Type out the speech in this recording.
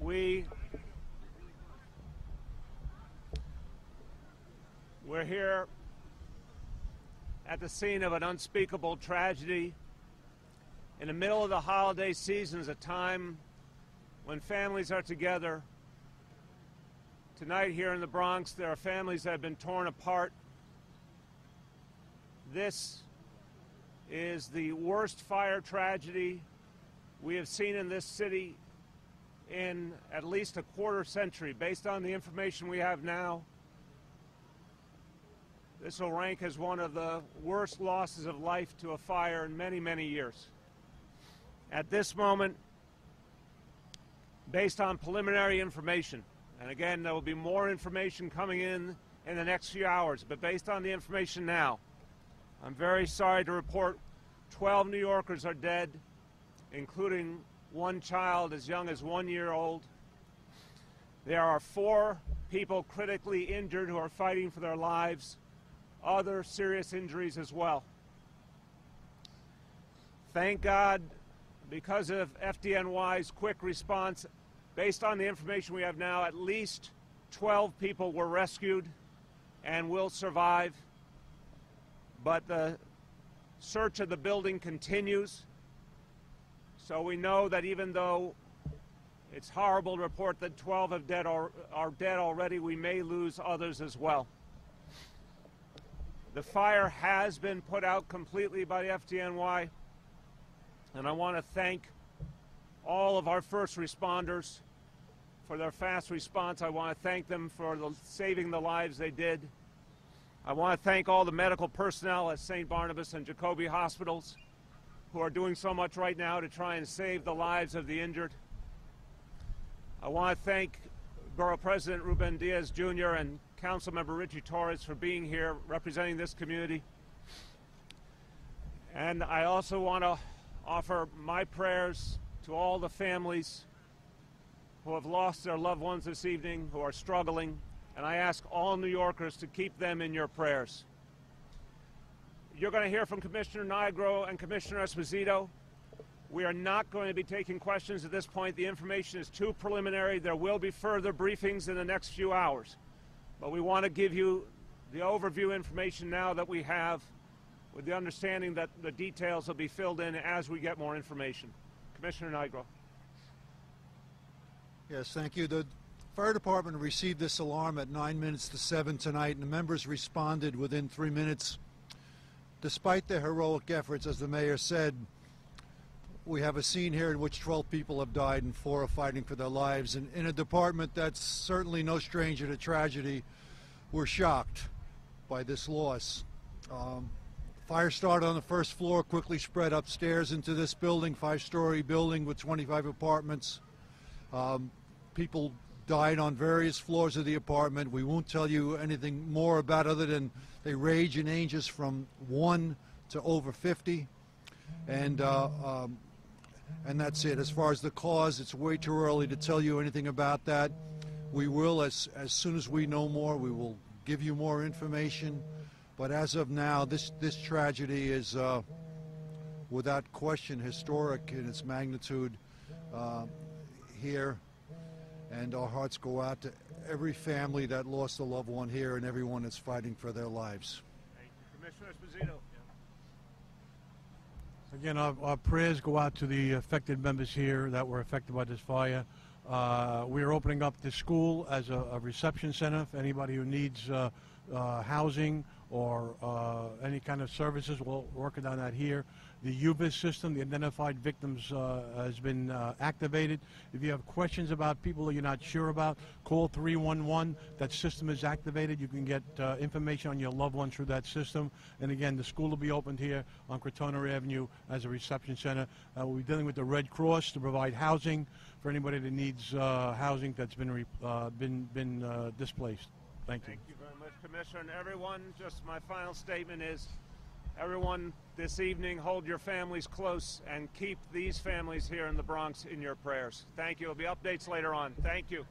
We're here at the scene of an unspeakable tragedy. In the middle of the holiday season is a time when families are together. Tonight here in the Bronx, there are families that have been torn apart. This is the worst fire tragedy we have seen in this city in at least a quarter century. Based on the information we have now, this will rank as one of the worst losses of life to a fire in many, many years. At this moment, based on preliminary information, and again, there will be more information coming in the next few hours, but based on the information now, I'm very sorry to report 12 New Yorkers are dead, including one child as young as 1 year old. There are 4 people critically injured who are fighting for their lives, other serious injuries as well. Thank God, because of FDNY's quick response, based on the information we have now, at least 12 people were rescued and will survive. But the search of the building continues. So we know that even though it's horrible to report that 12 are dead already, we may lose others as well. The fire has been put out completely by the FDNY, and I want to thank all of our first responders for their fast response. I want to thank them for saving the lives they did. I want to thank all the medical personnel at St. Barnabas and Jacobi hospitals who are doing so much right now to try and save the lives of the injured. I want to thank Borough President Ruben Diaz Jr. and Councilmember Richie Torres for being here representing this community. And I also want to offer my prayers to all the families who have lost their loved ones this evening, who are struggling, and I ask all New Yorkers to keep them in your prayers. You're going to hear from Commissioner Nigro and Commissioner Esposito. We are not going to be taking questions at this point. The information is too preliminary. There will be further briefings in the next few hours. But we want to give you the overview information now that we have, with the understanding that the details will be filled in as we get more information. Commissioner Nigro. Yes, thank you. The fire department received this alarm at 9 minutes to 7 tonight, and the members responded within 3 minutes. Despite their heroic efforts, as the mayor said, we have a scene here in which 12 people have died and 4 are fighting for their lives. And in a department that's certainly no stranger to tragedy, we're shocked by this loss. Fire started on the first floor, quickly spread upstairs into this building, 5-story building with 25 apartments. People died on various floors of the apartment. We won't tell you anything more about other than they range in ages from 1 to over 50. And that's it. As far as the cause, it's way too early to tell you anything about that. We will, as soon as we know more, we will give you more information. But as of now, this tragedy is without question historic in its magnitude here. And our hearts go out to every family that lost a loved one here and everyone that's fighting for their lives. Thank you. Commissioner Esposito. Again, our prayers go out to the affected members here that were affected by this fire. We are opening up this school as a reception center for anybody who needs housing or any kind of services. We're working on that here. The UVIS system, the Identified Victims, has been activated. If you have questions about people that you're not sure about, call 311. That system is activated. You can get information on your loved one through that system. And again, the school will be opened here on Crotona Avenue as a reception center. We'll be dealing with the Red Cross to provide housing for anybody that needs housing that's been displaced. Thank you. Thank you very much, Commissioner. And everyone, just my final statement is, everyone this evening, hold your families close and keep these families here in the Bronx in your prayers. Thank you. There'll be updates later on. Thank you.